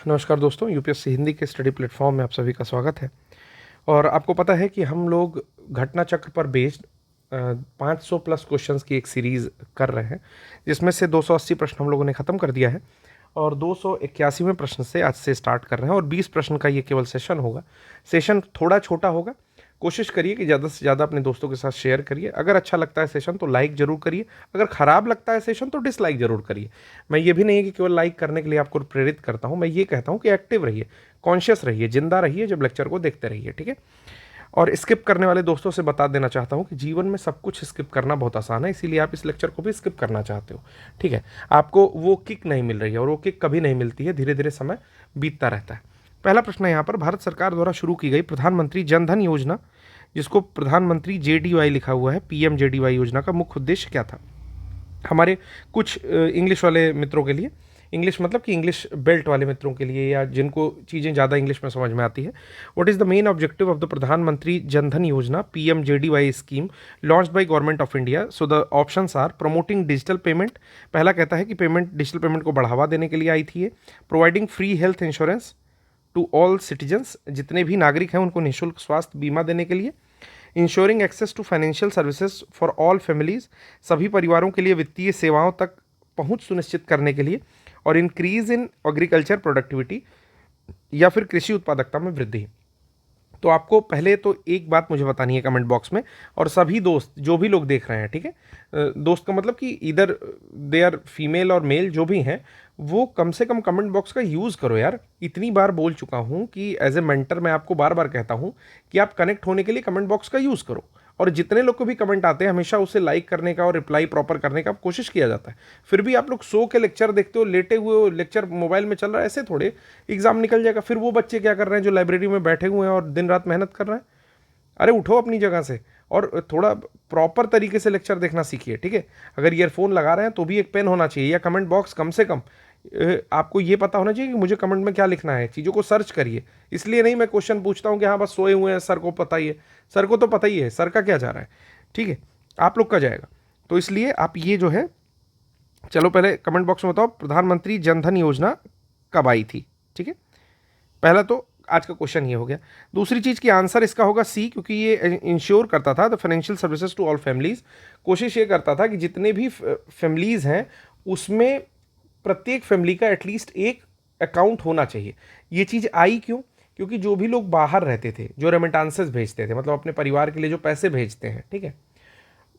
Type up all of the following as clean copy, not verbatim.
नमस्कार दोस्तों, यूपीएससी हिंदी के स्टडी प्लेटफॉर्म में आप सभी का स्वागत है। और आपको पता है कि हम लोग घटना चक्र पर बेस्ड 500 प्लस क्वेश्चंस की एक सीरीज़ कर रहे हैं, जिसमें से 280 प्रश्न हम लोगों ने ख़त्म कर दिया है और 281वें प्रश्न से आज से स्टार्ट कर रहे हैं और 20 प्रश्न का ये केवल सेशन होगा। सेशन थोड़ा छोटा होगा। कोशिश करिए कि ज़्यादा से ज़्यादा अपने दोस्तों के साथ शेयर करिए। अगर अच्छा लगता है सेशन तो लाइक ज़रूर करिए, अगर ख़राब लगता है सेशन तो डिसलाइक ज़रूर करिए। मैं ये भी नहीं है कि केवल लाइक करने के लिए आपको प्रेरित करता हूँ, मैं ये कहता हूँ कि एक्टिव रहिए, कॉन्शियस रहिए, जिंदा रहिए, जब लेक्चर को देखते रहिए, ठीक है। और स्किप करने वाले दोस्तों से बता देना चाहता हूँ कि जीवन में सब कुछ स्किप करना बहुत आसान है, इसीलिए आप इस लेक्चर को भी स्किप करना चाहते हो, ठीक है। आपको वो किक नहीं मिल रही है और वो किक कभी नहीं मिलती है, धीरे धीरे समय बीतता रहता है। पहला प्रश्न है यहाँ पर, भारत सरकार द्वारा शुरू की गई प्रधानमंत्री जन धन योजना, जिसको प्रधानमंत्री जेडीवाई लिखा हुआ है, पीएमजेडीवाई योजना का मुख्य उद्देश्य क्या था। हमारे कुछ इंग्लिश वाले मित्रों के लिए, इंग्लिश मतलब कि इंग्लिश बेल्ट वाले मित्रों के लिए या जिनको चीज़ें ज़्यादा इंग्लिश में समझ में आती है, what is the main objective of the Pradhan Mantri Jan Dhan Yojana PMJDY scheme launched by government of India. So the options are promoting digital payment, पहला कहता है कि डिजिटल पेमेंट को बढ़ावा देने के लिए आई थी ये। Providing free health insurance to all citizens, जितने भी नागरिक हैं उनको निःशुल्क स्वास्थ्य बीमा देने के लिए। Insuring access to financial services for all families, सभी परिवारों के लिए वित्तीय सेवाओं तक पहुंच सुनिश्चित करने के लिए। और इंक्रीज इन एग्रीकल्चर प्रोडक्टिविटी, या फिर कृषि उत्पादकता में वृद्धि। तो आपको पहले तो एक बात मुझे बतानी है कमेंट बॉक्स में, और सभी दोस्त जो भी लोग देख रहे हैं, ठीक है, दोस्त का मतलब कि इधर दे आर फीमेल और मेल जो भी हैं, वो कम से कम कमेंट बॉक्स का यूज़ करो यार। इतनी बार बोल चुका हूँ कि एज ए मेंटर मैं आपको बार बार कहता हूँ कि आप कनेक्ट होने के लिए कमेंट बॉक्स का यूज़ करो, और जितने लोग को भी कमेंट आते हैं हमेशा उसे लाइक करने का और रिप्लाई प्रॉपर करने का कोशिश किया जाता है। फिर भी आप लोग सो के लेक्चर देखते हो, लेटे हुए हो, लेक्चर मोबाइल में चल रहा है, ऐसे थोड़े एग्जाम निकल जाएगा। फिर वो बच्चे क्या कर रहे हैं जो लाइब्रेरी में बैठे हुए हैं और दिन रात मेहनत कर रहे हैं। अरे उठो अपनी जगह से और थोड़ा प्रॉपर तरीके से लेक्चर देखना सीखिए, ठीक है। अगर ईयरफोन लगा रहे हैं तो भी एक पेन होना चाहिए, या कमेंट बॉक्स कम से कम आपको ये पता होना चाहिए कि मुझे कमेंट में क्या लिखना है, चीज़ों को सर्च करिए। इसलिए नहीं मैं क्वेश्चन पूछता हूँ कि हाँ बस सोए हुए हैं, सर को पता ही है। सर को तो पता ही है सर का क्या जा रहा है, ठीक है, आप लोग का जाएगा। तो इसलिए आप ये जो है, चलो पहले कमेंट बॉक्स में बताओ प्रधानमंत्री जन धन योजना कब आई थी, ठीक है। पहला तो आज का क्वेश्चन ये हो गया। दूसरी चीज़ की आंसर इसका होगा सी, क्योंकि ये इंश्योर करता था the financial services to all families. कोशिश ये करता था कि जितने भी फैमिलीज हैं उसमें प्रत्येक फैमिली का एटलीस्ट एक अकाउंट होना चाहिए। ये चीज़ आई क्यों? क्योंकि जो भी लोग बाहर रहते थे, जो रेमिटांसेस भेजते थे, मतलब अपने परिवार के लिए जो पैसे भेजते हैं, ठीक है,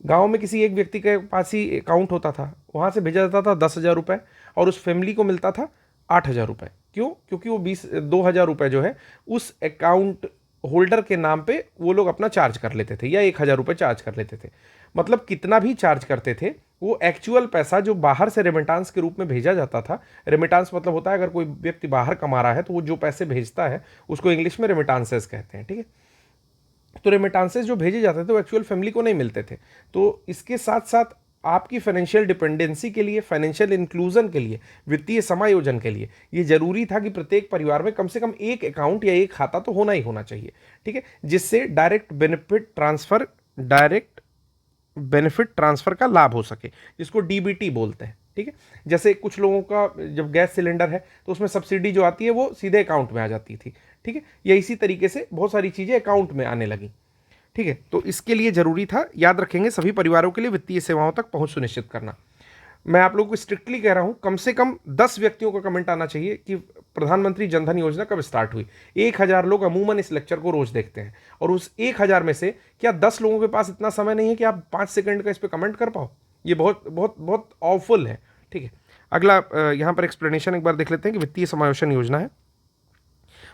गांव में किसी एक व्यक्ति के पास ही अकाउंट होता था, वहाँ से भेजा जाता था 10,000 रुपये और उस फैमिली को मिलता था 8,000 रुपये। क्यों? क्योंकि वो 2,000 रुपये जो है उस अकाउंट होल्डर के नाम पे वो लोग अपना चार्ज कर लेते थे, या 1,000 रुपये चार्ज कर लेते थे। मतलब कितना भी चार्ज करते थे, वो एक्चुअल पैसा जो बाहर से रेमिटांस के रूप में भेजा जाता था। रेमिटांस मतलब होता है अगर कोई व्यक्ति बाहर कमा रहा है तो वो जो पैसे भेजता है उसको इंग्लिश में रेमिटांसेस कहते हैं, ठीक है। तो रेमिटांसेस जो भेजे जाते थे वो एक्चुअल फैमिली को नहीं मिलते थे। तो इसके साथ साथ आपकी फाइनेंशियल डिपेंडेंसी के लिए, फाइनेंशियल इंक्लूजन के लिए, वित्तीय समायोजन के लिए ये जरूरी था कि प्रत्येक परिवार में कम से कम एक अकाउंट या एक खाता तो होना ही होना चाहिए, ठीक है, जिससे डायरेक्ट बेनिफिट ट्रांसफर का लाभ हो सके, जिसको डीबीटी बोलते हैं, ठीक है। जैसे कुछ लोगों का जब गैस सिलेंडर है तो उसमें सब्सिडी जो आती है वो सीधे अकाउंट में आ जाती थी, ठीक है। या इसी तरीके से बहुत सारी चीज़ें अकाउंट में आने लगी, ठीक है। तो इसके लिए जरूरी था, याद रखेंगे, सभी परिवारों के लिए वित्तीय सेवाओं तक पहुंच सुनिश्चित करना। मैं आप लोगों को स्ट्रिक्टली कह रहा हूं, कम से कम 10 व्यक्तियों का कमेंट आना चाहिए कि प्रधानमंत्री जनधन योजना कब स्टार्ट हुई। 1,000 लोग अमूमन इस लेक्चर को रोज देखते हैं, और उस 1,000 में से क्या 10 लोगों के पास इतना समय नहीं है कि आप 5 सेकंड का इस पर कमेंट कर पाओ? ये बहुत बहुत बहुत ऑफुल है, ठीक है। अगला यहां पर एक्सप्लेनेशन एक बार देख लेते हैं कि वित्तीय समावेशन योजना है,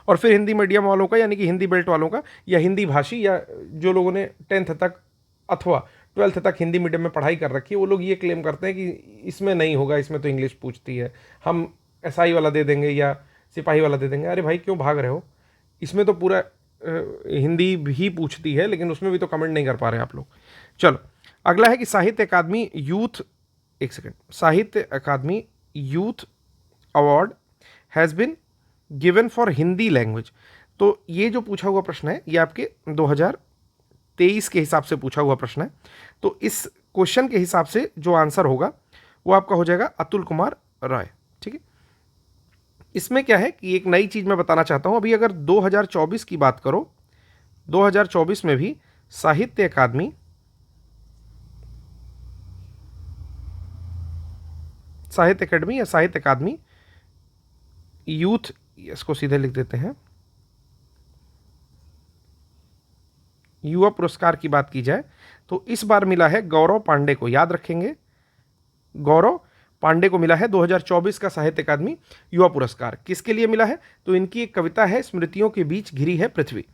और फिर हिंदी मीडियम वालों का, यानी कि हिंदी बेल्ट वालों का, या हिंदी भाषी, या जो लोगों ने 10th तक अथवा 12th तक हिंदी मीडियम में पढ़ाई कर रखी है, वो लोग ये क्लेम करते हैं कि इसमें नहीं होगा, इसमें तो इंग्लिश पूछती है, हम एसआई वाला दे देंगे या सिपाही वाला दे देंगे। अरे भाई क्यों भाग रहे हो? इसमें तो पूरा हिंदी भी पूछती है, लेकिन उसमें भी तो कमेंट नहीं कर पा रहे आप लोग। चलो अगला है कि साहित्य अकादमी यूथ, एक second, Sahitya Akademi youth award has been given for Hindi language. तो ये जो पूछा हुआ प्रश्न है ये आपके 2023 के हिसाब से पूछा हुआ प्रश्न है। तो इस क्वेश्चन के हिसाब से जो आंसर होगा वो आपका हो जाएगा अतुल कुमार राय, ठीक है। इसमें क्या है कि एक नई चीज़ मैं बताना चाहता हूँ। अभी अगर 2024 की बात करो, 2024 में भी साहित्य अकादमी या साहित्य अकादमी यूथ, इसको सीधे लिख देते हैं, युवा पुरस्कार की बात की जाए तो इस बार मिला है गौरव पांडे को। याद रखेंगे, गौरव पांडे को मिला है 2024 का साहित्य अकादमी युवा पुरस्कार। किसके लिए मिला है? तो इनकी एक कविता है, स्मृतियों के बीच घिरी है पृथ्वी।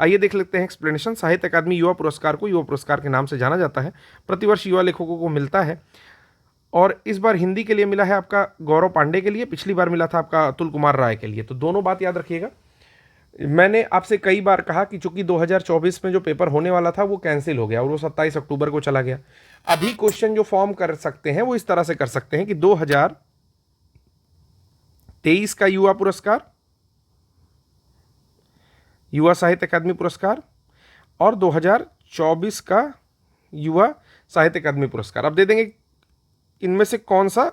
आइए देख लेते हैं एक्सप्लेनेशन। साहित्य अकादमी युवा पुरस्कार को युवा पुरस्कार के नाम से जाना जाता है, प्रतिवर्ष युवा लेखकों को मिलता है, और इस बार हिंदी के लिए मिला है आपका गौरव पांडे के लिए, पिछली बार मिला था आपका अतुल कुमार राय के लिए। तो दोनों बात याद रखिएगा। मैंने आपसे कई बार कहा कि चूंकि 2024 में जो पेपर होने वाला था वो कैंसिल हो गया और वो 27 अक्टूबर को चला गया। अभी क्वेश्चन जो फॉर्म कर सकते हैं वो इस तरह से कर सकते हैं कि 2023 का युवा पुरस्कार, युवा साहित्य अकादमी पुरस्कार, और 2024 का युवा साहित्य अकादमी पुरस्कार। अब दे देंगे इनमें से कौन सा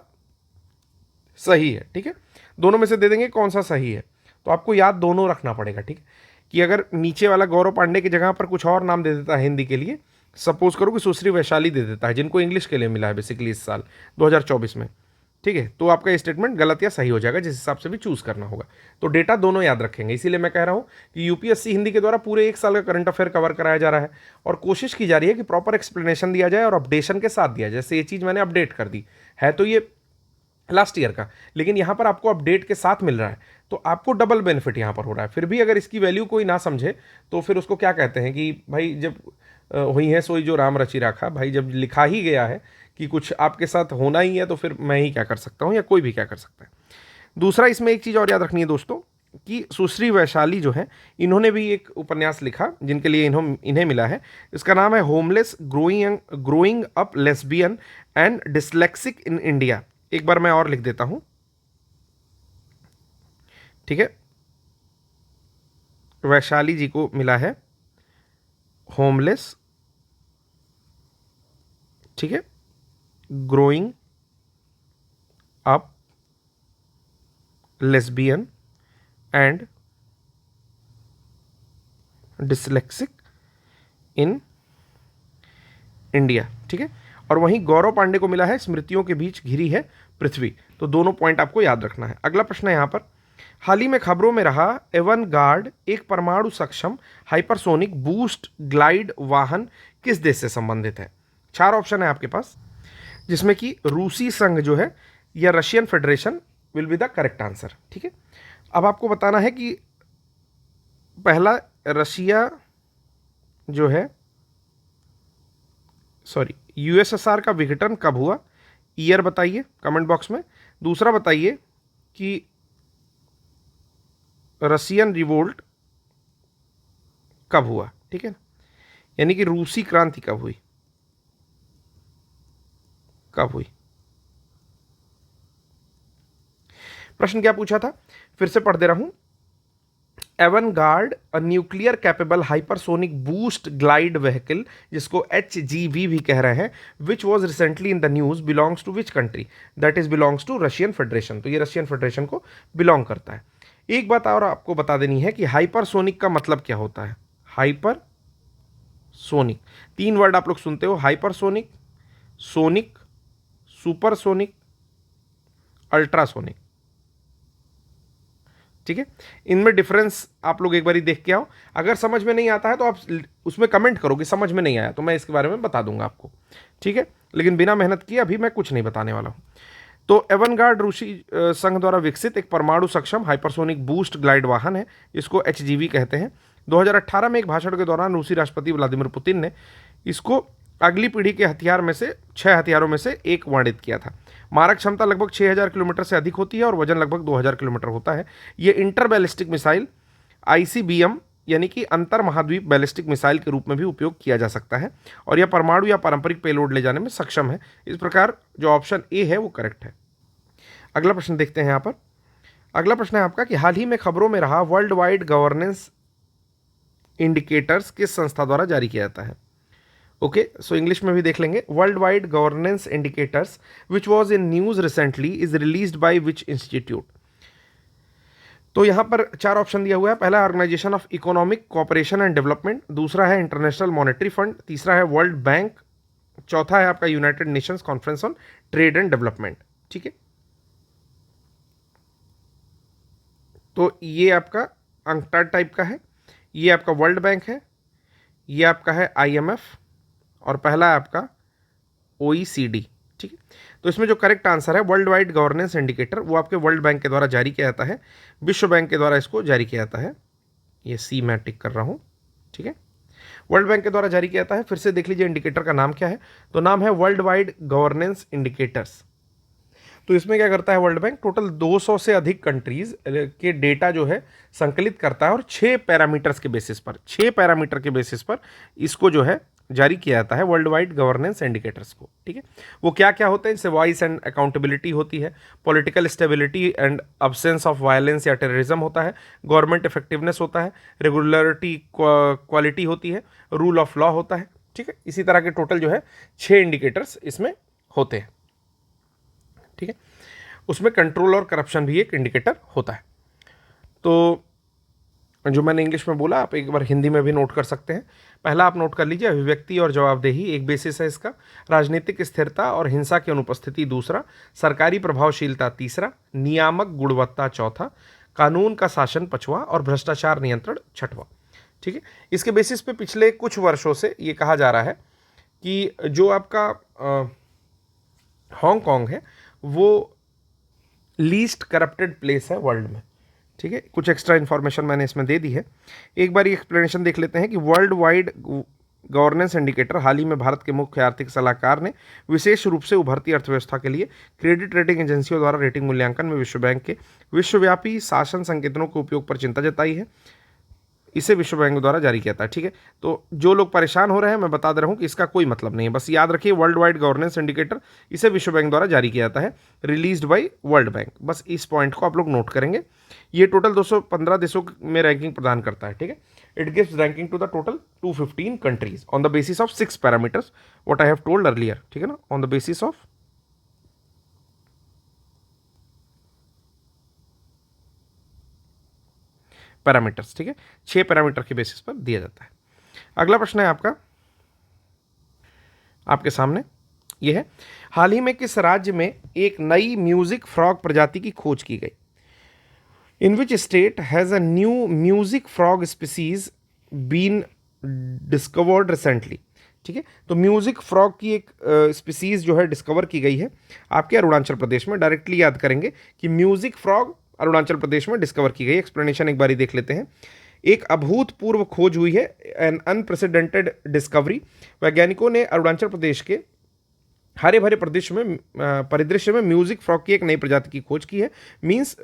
सही है। ठीक है, दोनों में से दे देंगे कौन सा सही है। तो आपको याद दोनों रखना पड़ेगा। ठीक है, कि अगर नीचे वाला गौरव पांडे की जगह पर कुछ और नाम दे देता है हिंदी के लिए, सपोज करो कि सुश्री वैशाली दे देता है, जिनको इंग्लिश के लिए मिला है बेसिकली इस साल 2024 में, ठीक है, तो आपका स्टेटमेंट गलत या सही हो जाएगा, जिस हिसाब से भी चूज करना होगा। तो डेटा दोनों याद रखेंगे। इसीलिए मैं कह रहा हूं कि यूपीएससी हिंदी के द्वारा पूरे एक साल का करंट अफेयर कवर कराया जा रहा है और कोशिश की जा रही है कि प्रॉपर एक्सप्लेनेशन दिया जाए और अपडेशन के साथ दिया जाए। जैसे ये चीज़ मैंने अपडेट कर दी है, तो ये लास्ट ईयर का, लेकिन यहाँ पर आपको अपडेट के साथ मिल रहा है, तो आपको डबल बेनिफिट यहाँ पर हो रहा है। फिर भी अगर इसकी वैल्यू कोई ना समझे तो फिर उसको क्या कहते हैं कि भाई जब हुई है सोई जो राम रचि राखा, भाई जब लिखा ही गया है कि कुछ आपके साथ होना ही है तो फिर मैं ही क्या कर सकता हूँ या कोई भी क्या कर सकता है। दूसरा, इसमें एक चीज़ और याद रखनी है दोस्तों कि सुश्री वैशाली जो है, इन्होंने भी एक उपन्यास लिखा जिनके लिए इन्हें मिला है। इसका नाम है homeless growing up lesbian and dyslexic in India. एक बार मैं और लिख देता हूं, ठीक है, वैशाली जी को मिला है होमलेस, ठीक है, growing up lesbian and dyslexic in India. ठीक है, और वहीं गौरव पांडे को मिला है स्मृतियों के बीच घिरी है पृथ्वी। तो दोनों पॉइंट आपको याद रखना है। अगला प्रश्न है यहां पर, हाल ही में खबरों में रहा एवनगार्ड एक परमाणु सक्षम हाइपरसोनिक बूस्ट ग्लाइड वाहन किस देश से संबंधित है? 4 ऑप्शन है आपके पास, जिसमें कि रूसी संघ जो है या Russian federation will be the correct answer. ठीक है, अब आपको बताना है कि पहला रशिया जो है, सॉरी, यूएसएसआर का विघटन कब हुआ, ईयर बताइए कमेंट बॉक्स में। दूसरा बताइए कि रशियन रिवोल्ट कब हुआ, ठीक है, यानी कि रूसी क्रांति कब हुई, प्रश्न क्या पूछा था, फिर से पढ़ दे रहा हूं। Avangard a nuclear capable hypersonic boost glide vehicle, जिसको HGV भी कह रहे हैं, which was recently in the news, belongs to which country? That is belongs to Russian Federation. तो ये रशियन फेडरेशन को बिलोंग करता है। एक बात और आपको बता देनी है कि हाइपरसोनिक का मतलब क्या होता है। हाइपरसोनिक 3 वर्ड आप लोग सुनते हो, हाइपरसोनिक, सोनिक, सुपरसोनिक, अल्ट्रासोनिक। ठीक है, इनमें डिफरेंस आप लोग एक बार देख के आओ। अगर समझ में नहीं आता है तो आप उसमें कमेंट करो कि समझ में नहीं आया, तो मैं इसके बारे में बता दूंगा आपको। ठीक है, लेकिन बिना मेहनत किए अभी मैं कुछ नहीं बताने वाला हूं। तो एवनगार्ड रूसी संघ द्वारा विकसित एक परमाणु सक्षम हाइपरसोनिक बूस्ट ग्लाइड वाहन है, इसको HGV कहते हैं। 2018 में एक भाषण के दौरान रूसी राष्ट्रपति व्लादिमीर पुतिन ने इसको अगली पीढ़ी के हथियार में से 6 हथियारों में से एक वर्णित किया था। मारक क्षमता लगभग 6000 किलोमीटर से अधिक होती है और वजन लगभग 2000 किलोमीटर होता है। ये इंटर बैलिस्टिक मिसाइल ICBM यानी कि अंतर महाद्वीप बैलिस्टिक मिसाइल के रूप में भी उपयोग किया जा सकता है और यह परमाणु या पारंपरिक पेलोड ले जाने में सक्षम है। इस प्रकार जो ऑप्शन ए है वो करेक्ट है। अगला प्रश्न देखते हैं यहाँ पर। अगला प्रश्न है आपका कि हाल ही में खबरों में रहा वर्ल्ड वाइड गवर्नेंस इंडिकेटर्स किस संस्था द्वारा जारी किया जाता है? ओके, सो इंग्लिश में भी देख लेंगे। World wide governance indicators which was in news recently is released by which institute? तो यहाँ पर चार ऑप्शन दिया हुआ है। पहला organisation of economic cooperation and development, दूसरा है इंटरनेशनल मॉनेटरी फंड, तीसरा है वर्ल्ड बैंक, चौथा है आपका United Nations conference on trade and development. ठीक है, तो ये आपका अंकटाड टाइप का है, ये आपका वर्ल्ड बैंक है, ये आपका है आईएमएफ, और पहला है आपका ओईसीडी। ठीक है, तो इसमें जो करेक्ट आंसर है वर्ल्ड वाइड गवर्नेंस इंडिकेटर, वो आपके वर्ल्ड बैंक के द्वारा जारी किया जाता है, विश्व बैंक के द्वारा इसको जारी किया जाता है। ये सी मैं टिक कर रहा हूँ। ठीक है, वर्ल्ड बैंक के द्वारा जारी किया जाता है। फिर से देख लीजिए इंडिकेटर का नाम क्या है, तो नाम है वर्ल्ड वाइड गवर्नेंस इंडिकेटर्स। तो इसमें क्या करता है वर्ल्ड बैंक, टोटल 200 से अधिक कंट्रीज के डेटा जो है संकलित करता है, और 6 पैरामीटर्स के बेसिस पर, 6 पैरामीटर के बेसिस पर इसको जो है जारी किया जाता है वर्ल्ड वाइड गवर्नेंस इंडिकेटर्स को। ठीक है, वो क्या क्या होते हैं, इससे वॉइस एंड अकाउंटेबिलिटी होती है, political stability and absence of violence या टेररिज्म होता है, गवर्नमेंट इफेक्टिवनेस होता है, रेगुलरिटी क्वालिटी होती है, रूल ऑफ लॉ होता है। ठीक है, इसी तरह के टोटल जो है 6 इंडिकेटर्स इसमें होते हैं। ठीक है, उसमें कंट्रोल और करप्शन भी एक इंडिकेटर होता है। तो जो मैंने इंग्लिश में बोला आप एक बार हिंदी में भी नोट कर सकते हैं। पहला आप नोट कर लीजिए, अभिव्यक्ति और जवाबदेही एक बेसिस है इसका, राजनीतिक स्थिरता और हिंसा की अनुपस्थिति दूसरा, सरकारी प्रभावशीलता तीसरा, नियामक गुणवत्ता चौथा, कानून का शासन पांचवा, और भ्रष्टाचार नियंत्रण छठवां। ठीक है, इसके बेसिस पे पिछले कुछ वर्षों से ये कहा जा रहा है कि जो आपका हांगकांग है वो लीस्ट करप्टेड प्लेस है वर्ल्ड में। ठीक है, कुछ एक्स्ट्रा इन्फॉर्मेशन मैंने इसमें दे दी है। एक बार ये एक्सप्लेनेशन देख लेते हैं कि वर्ल्ड वाइड गवर्नेंस इंडिकेटर हाल ही में भारत के मुख्य आर्थिक सलाहकार ने विशेष रूप से उभरती अर्थव्यवस्था के लिए क्रेडिट रेटिंग एजेंसियों द्वारा रेटिंग मूल्यांकन में विश्व बैंक के विश्वव्यापी शासन संकेतनों के उपयोग पर चिंता जताई है। इसे विश्व बैंक द्वारा जारी किया था। ठीक है, तो जो लोग परेशान हो रहे हैं मैं बता दे रहा हूँ कि इसका कोई मतलब नहीं है, बस याद रखिए वर्ल्ड वाइड गवर्नेंस इंडिकेटर इसे विश्व बैंक द्वारा जारी किया जाता है, रिलीज्ड बाय वर्ल्ड बैंक। बस इस पॉइंट को आप लोग नोट करेंगे। ये टोटल 215 देशों में रैंकिंग प्रदान करता है। ठीक है, it gives ranking to the total 215 countries on the basis of 6 parameters what I have told earlier. ठीक है ना, on the basis of parameters. ठीक है, 6 पैरामीटर के बेसिस पर दिया जाता है। अगला प्रश्न है आपका आपके सामने, यह है हाल ही में किस राज्य में एक नई म्यूजिक फ्रॉग प्रजाति की खोज की गई। In which state has a new music frog species been discovered recently. ठीक है, तो म्यूजिक फ्रॉग की एक स्पीसीज जो है डिस्कवर की गई है आपके अरुणाचल प्रदेश में। डायरेक्टली याद करेंगे कि म्यूजिक फ्रॉग अरुणाचल प्रदेश में डिस्कवर की गई। एक्सप्लेनेशन एक बारी देख लेते हैं। एक अभूतपूर्व खोज हुई है, एन अनप्रेसिडेंटेड डिस्कवरी। वैज्ञानिकों ने अरुणाचल प्रदेश के हरे भरे परिदृश्य में म्यूजिक फ्रॉग की एक नई प्रजाति की खोज की है। Means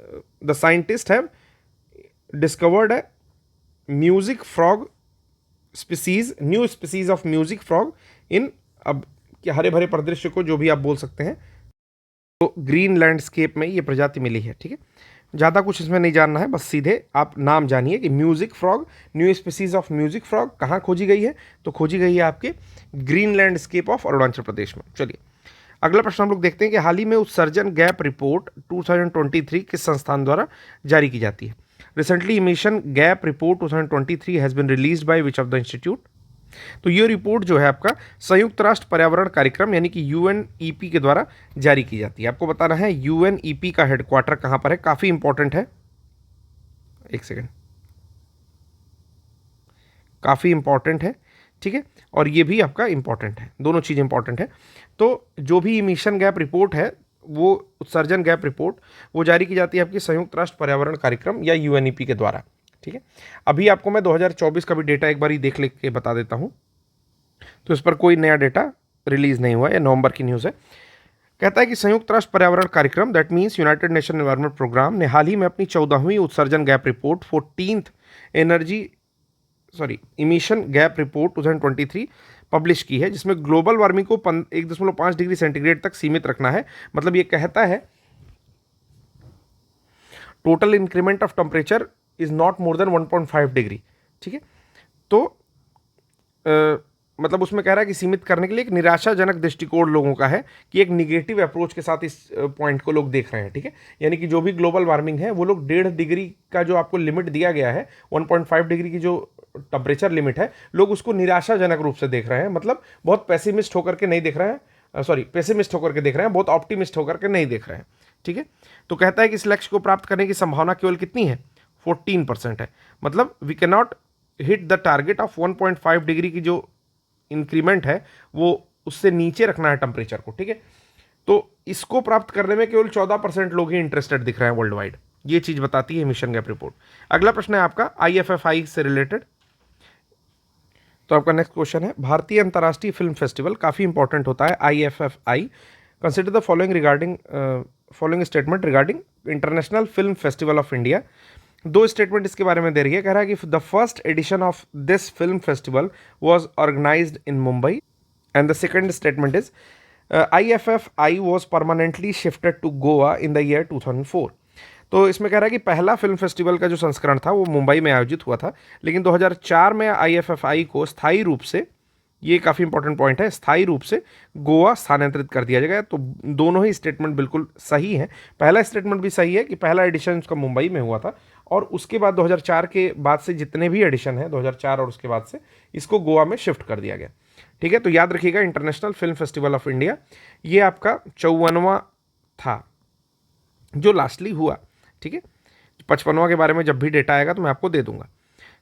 the scientist have discovered a music frog species, new species of music frog in, अब हरे भरे परिदृश्य को जो भी आप बोल सकते हैं, तो ग्रीन लैंडस्केप में ये प्रजाति मिली है। ठीक है, ज़्यादा कुछ इसमें नहीं जानना है, बस सीधे आप नाम जानिए कि music frog, new species of music frog कहाँ खोजी गई है, तो खोजी गई है आपके green landscape of Arunachal Pradesh में। चलिए अगला प्रश्न हम लोग देखते हैं कि हाल ही में उत्सर्जन गैप रिपोर्ट 2023 किस संस्थान द्वारा जारी की जाती है। Recently emission gap report 2023 has been released by which of the institute. तो ये रिपोर्ट जो है आपका संयुक्त राष्ट्र पर्यावरण कार्यक्रम यानी कि यूएनईपी के द्वारा जारी की जाती है। आपको बताना है यूएनईपी का हेडक्वार्टर कहाँ पर है, काफ़ी इंपॉर्टेंट है, एक सेकेंड, काफ़ी इंपॉर्टेंट है। ठीक है, और ये भी आपका इंपॉर्टेंट है, दोनों चीज़ इंपॉर्टेंट है। तो जो भी इमिशन गैप रिपोर्ट है, वो उत्सर्जन गैप रिपोर्ट, वो जारी की जाती है आपकी संयुक्त राष्ट्र पर्यावरण कार्यक्रम या यूएनईपी के द्वारा। ठीक है, अभी आपको मैं 2024 का भी डेटा एक बार ही देख के बता देता हूँ। तो इस पर कोई नया डेटा रिलीज नहीं हुआ, ये नवंबर की न्यूज़ है। कहता है कि संयुक्त राष्ट्र पर्यावरण कार्यक्रम that means United Nation environment programme ने हाल ही में अपनी 14वीं उत्सर्जन gap report 14th emission gap report 2023 publish की है, जिसमें ग्लोबल वार्मिंग को 1.5 डिग्री सेंटीग्रेड तक सीमित रखना है। मतलब ये कहता है total increment of temperature is not more than 1.5 degree. ठीक है, तो मतलब उसमें कह रहा है कि सीमित करने के लिए एक निराशाजनक दृष्टिकोण लोगों का है, कि एक निगेटिव अप्रोच के साथ इस पॉइंट को लोग देख रहे हैं। ठीक है, यानी कि जो भी ग्लोबल वार्मिंग है वो लोग 1.5 डिग्री का जो आपको लिमिट दिया गया है, 1.5 डिग्री की जो टेम्परेचर लिमिट है, लोग उसको निराशाजनक रूप से देख रहे हैं। मतलब बहुत पेसिमिस्ट होकर के नहीं देख रहे हैं, पेसिमिस्ट होकर के देख रहे हैं, बहुत ऑप्टिमिस्ट होकर के नहीं देख रहे हैं। ठीक है, तो कहता है कि इस लक्ष्य को प्राप्त करने की संभावना केवल कितनी है, 14% है। मतलब we can not hit the target of 1.5 degree की जो इंक्रीमेंट है वो उससे नीचे रखना है टेम्परेचर को। ठीक है, तो इसको प्राप्त करने में केवल 14% लोग ही इंटरेस्टेड दिख रहे हैं वर्ल्ड वाइड। ये चीज बताती है मिशन गैप रिपोर्ट। अगला प्रश्न है आपका IFFI से रिलेटेड। तो आपका नेक्स्ट क्वेश्चन है, भारतीय अंतर्राष्ट्रीय फिल्म फेस्टिवल काफी इंपॉर्टेंट होता है IFFI, consider the following statement regarding international film festival of India. दो स्टेटमेंट इसके बारे में दे रही है। कह रहा है कि the first edition of this film festival was organised in Mumbai, and the second statement is IFFI was permanently shifted to Goa in the year 2004। तो इसमें कह रहा है कि पहला फिल्म फेस्टिवल का जो संस्करण था वो मुंबई में आयोजित हुआ था, लेकिन 2004 में IFFI को स्थायी रूप से, ये काफ़ी इंपॉर्टेंट पॉइंट है, स्थायी रूप से गोवा स्थानांतरित कर दिया जाएगा। तो दोनों ही स्टेटमेंट बिल्कुल सही है। पहला स्टेटमेंट भी सही है कि पहला एडिशन उसका मुंबई में हुआ था, और उसके बाद 2004 के बाद से जितने भी एडिशन हैं 2004 और उसके बाद से, इसको गोवा में शिफ्ट कर दिया गया। ठीक है, तो याद रखिएगा international film festival of India ये आपका 54वां था जो लास्टली हुआ। ठीक है, 55वां के बारे में जब भी डेटा आएगा तो मैं आपको दे दूंगा।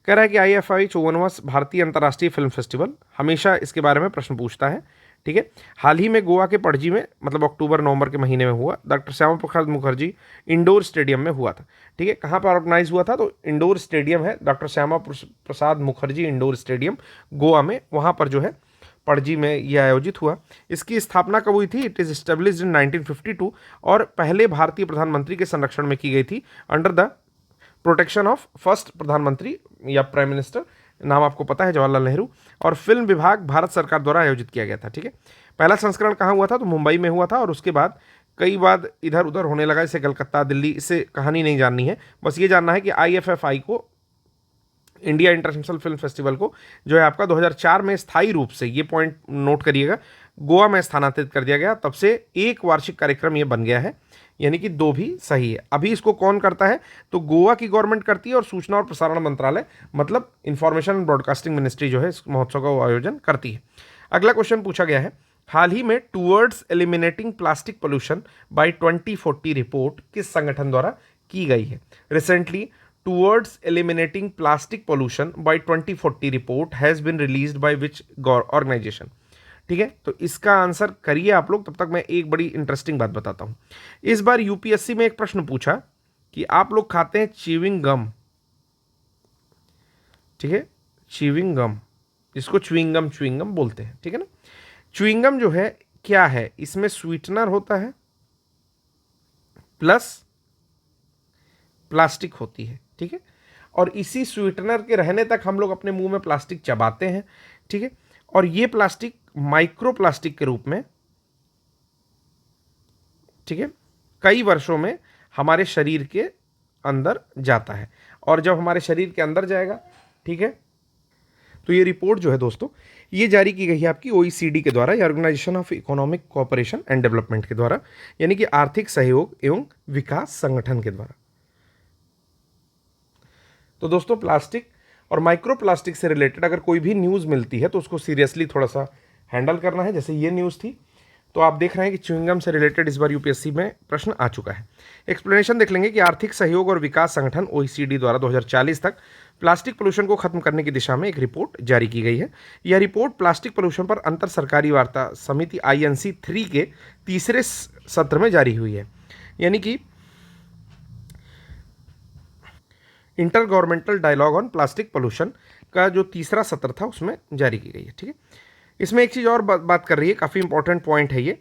कह रहा है कि IFFI 54वां भारतीय अंतर्राष्ट्रीय फिल्म फेस्टिवल हमेशा इसके बारे में प्रश्न पूछता है। ठीक है, हाल ही में गोवा के पणजी में, मतलब अक्टूबर-नवंबर के महीने में हुआ, doctor Shyama Prasad Mukherjee indoor stadium में हुआ था। ठीक है, कहाँ पर ऑर्गेनाइज हुआ था, तो इंडोर स्टेडियम है, doctor Shyama Prasad Mukherjee indoor stadium Goa में, वहाँ पर जो है पणजी में यह आयोजित हुआ। इसकी स्थापना कब हुई थी, इट इज़ एस्टेब्लिश्ड इन 1952, और पहले भारतीय प्रधानमंत्री के संरक्षण में की गई थी, under the protection of first प्रधानमंत्री या प्राइम मिनिस्टर, नाम आपको पता है जवाहरलाल नेहरू, और फिल्म विभाग भारत सरकार द्वारा आयोजित किया गया था। ठीक है, पहला संस्करण कहाँ हुआ था, तो मुंबई में हुआ था, और उसके बाद कई बार इधर उधर होने लगा, इसे कलकत्ता, दिल्ली, इससे कहानी नहीं जाननी है, बस ये जानना है कि IFFI को, इंडिया इंटरनेशनल फिल्म फेस्टिवल को जो है आपका 2004 में स्थायी रूप से, ये पॉइंट नोट करिएगा, गोवा में स्थानांतरित कर दिया गया। तब से एक वार्षिक कार्यक्रम ये बन गया है, यानी कि दो भी सही है। अभी इसको कौन करता है, तो गोवा की गवर्नमेंट करती है, और सूचना और प्रसारण मंत्रालय, मतलब इंफॉर्मेशन एंड ब्रॉडकास्टिंग मिनिस्ट्री जो है इस महोत्सव का आयोजन करती है। अगला क्वेश्चन पूछा गया है, हाल ही में towards eliminating plastic pollution by 2040 report किस संगठन द्वारा की गई है। Recently towards eliminating plastic pollution by 2040 report has been released by which organisation. ठीक है, तो इसका आंसर करिए आप लोग, तब तक मैं एक बड़ी इंटरेस्टिंग बात बताता हूं। इस बार UPSC में एक प्रश्न पूछा कि आप लोग खाते हैं च्यूइंग गम। ठीक है, च्यूइंग गम, इसको च्युइंगम बोलते हैं। ठीक है ना, च्युइंगम जो है क्या है, इसमें स्वीटनर होता है प्लस प्लास्टिक होती है। ठीक है, और इसी स्वीटनर के रहने तक हम लोग अपने मुंह में प्लास्टिक चबाते हैं। ठीक है, और ये प्लास्टिक माइक्रो प्लास्टिक के रूप में, ठीक है, कई वर्षों में हमारे शरीर के अंदर जाता है, और जब हमारे शरीर के अंदर जाएगा, ठीक है, तो ये रिपोर्ट जो है दोस्तों ये जारी की गई है आपकी OECD के द्वारा, या organisation of economic cooperation and development के द्वारा, यानी कि आर्थिक सहयोग एवं विकास संगठन के द्वारा। तो दोस्तों प्लास्टिक और माइक्रो प्लास्टिक से रिलेटेड अगर कोई भी न्यूज़ मिलती है तो उसको सीरियसली थोड़ा सा हैंडल करना है। जैसे ये न्यूज़ थी, तो आप देख रहे हैं कि च्युइंगम से रिलेटेड इस बार UPSC में प्रश्न आ चुका है। एक्सप्लेनेशन देख लेंगे कि आर्थिक सहयोग और विकास संगठन OECD द्वारा 2040 तक प्लास्टिक पोल्यूशन को खत्म करने की दिशा में एक रिपोर्ट जारी की गई है। यह रिपोर्ट प्लास्टिक पोल्यूशन पर अंतर सरकारी वार्ता समिति INC 3 के तीसरे सत्र में जारी हुई है, यानी कि intergovernmental dialogue on plastic pollution का जो तीसरा सत्र था उसमें जारी की गई है। ठीक है, इसमें एक चीज़ और बात कर रही है, काफ़ी इंपॉर्टेंट पॉइंट है ये।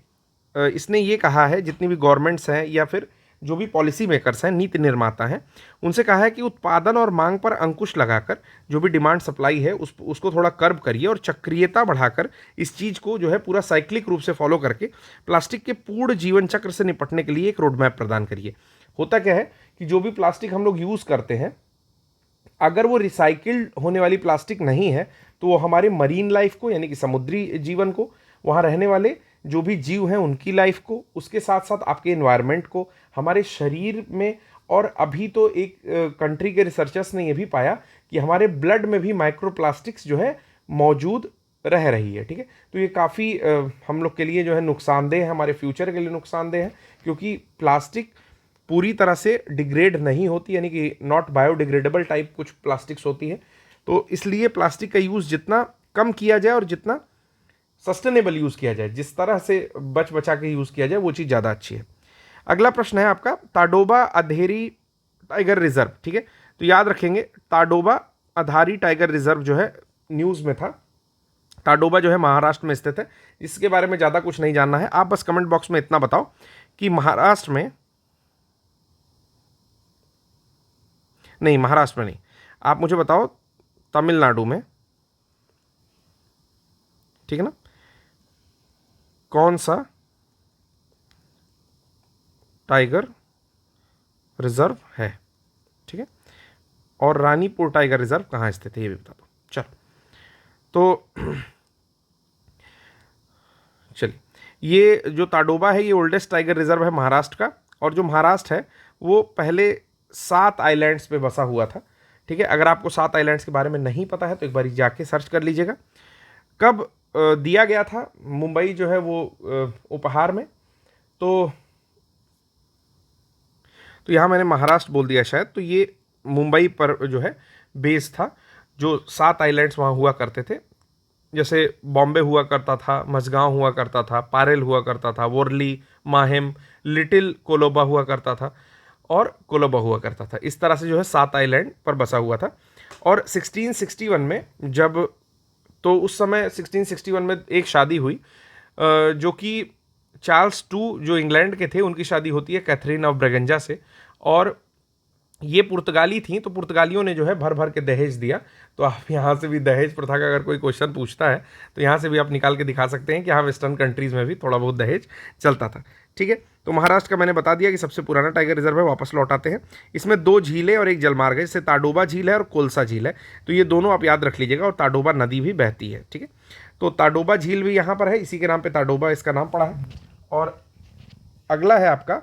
इसने ये कहा है, जितनी भी गवर्नमेंट्स हैं या फिर जो भी पॉलिसी मेकर्स हैं, नीति निर्माता हैं, उनसे कहा है कि उत्पादन और मांग पर अंकुश लगाकर जो भी डिमांड सप्लाई है उसको थोड़ा कर्ब करिए, और चक्रीयता बढ़ाकर इस चीज़ को जो है पूरा साइक्लिक रूप से फॉलो करके प्लास्टिक के पूर्ण जीवन चक्र से निपटने के लिए एक रोड मैप प्रदान करिए। होता क्या है कि जो भी प्लास्टिक हम लोग यूज़ करते हैं, अगर वो रिसाइकिल्ड होने वाली प्लास्टिक नहीं है तो वो हमारे मरीन लाइफ को यानी कि समुद्री जीवन को, वहाँ रहने वाले जो भी जीव हैं उनकी लाइफ को, उसके साथ साथ आपके एनवायरनमेंट को, हमारे शरीर में, और अभी तो एक कंट्री के रिसर्चर्स ने यह भी पाया कि हमारे ब्लड में भी माइक्रोप्लास्टिक्स जो है मौजूद रह रही है। ठीक है, तो ये काफ़ी हम लोग के लिए जो है नुकसानदेह है, हमारे फ्यूचर के लिए नुकसानदेह है, क्योंकि प्लास्टिक पूरी तरह से डिग्रेड नहीं होती, यानी कि नॉट बायोडिग्रेडेबल टाइप कुछ प्लास्टिक्स होती है। तो इसलिए प्लास्टिक का यूज़ जितना कम किया जाए और जितना सस्टेनेबल यूज़ किया जाए, जिस तरह से बच बचा के यूज़ किया जाए, वो चीज़ ज़्यादा अच्छी है। अगला प्रश्न है आपका ताडोबा अधेरी टाइगर रिजर्व। ठीक है, तो याद रखेंगे ताडोबा अधारी टाइगर रिजर्व जो है न्यूज़ में था। ताडोबा जो है महाराष्ट्र में स्थित है, इसके बारे में ज़्यादा कुछ नहीं जानना है। आप बस कमेंट बॉक्स में इतना बताओ कि महाराष्ट्र में नहीं, आप मुझे बताओ तमिलनाडु में, ठीक है ना, कौन सा टाइगर रिजर्व है। ठीक है, और रानीपुर टाइगर रिजर्व कहाँ स्थित है ये भी बता दो। चलो, तो चलिए, ये जो ताडोबा है ये ओल्डेस्ट टाइगर रिजर्व है महाराष्ट्र का, और जो महाराष्ट्र है वो पहले 7 आइलैंड्स पे बसा हुआ था। ठीक है, अगर आपको 7 आइलैंड्स के बारे में नहीं पता है तो एक बार जाके सर्च कर लीजिएगा। कब दिया गया था मुंबई जो है वो उपहार में, तो यहाँ मैंने महाराष्ट्र बोल दिया शायद, तो ये मुंबई पर जो है बेस था। जो 7 आइलैंड्स वहाँ हुआ करते थे, जैसे बॉम्बे हुआ करता था, मझगांव हुआ करता था, पारेल हुआ करता था, वर्ली, माहिम, लिटिल कोलोबा हुआ करता था और कोलोबा हुआ करता था। इस तरह से जो है 7 आइलैंड पर बसा हुआ था। और 1661 में जब, तो उस समय 1661 में एक शादी हुई जो कि चार्ल्स टू जो इंग्लैंड के थे उनकी शादी होती है कैथरीन ऑफ ब्रेगंजा से, और ये पुर्तगाली थी, तो पुर्तगालियों ने जो है भर भर के दहेज दिया। तो आप यहाँ से भी दहेज प्रथा का अगर कोई क्वेश्चन पूछता है तो यहाँ से भी आप निकाल के दिखा सकते हैं कि हाँ, वेस्टर्न कंट्रीज़ में भी थोड़ा बहुत दहेज चलता था। ठीक है, तो महाराष्ट्र का मैंने बता दिया कि सबसे पुराना टाइगर रिजर्व है। वापस लौट आते हैं, इसमें 2 झीलें और एक जलमार्ग है, जैसे ताडोबा झील है और कोलसा झील है, तो ये दोनों आप याद रख लीजिएगा, और ताडोबा नदी भी बहती है। ठीक है, तो ताडोबा झील भी यहाँ पर है, इसी के नाम पर ताडोबा इसका नाम पड़ा है। और अगला है आपका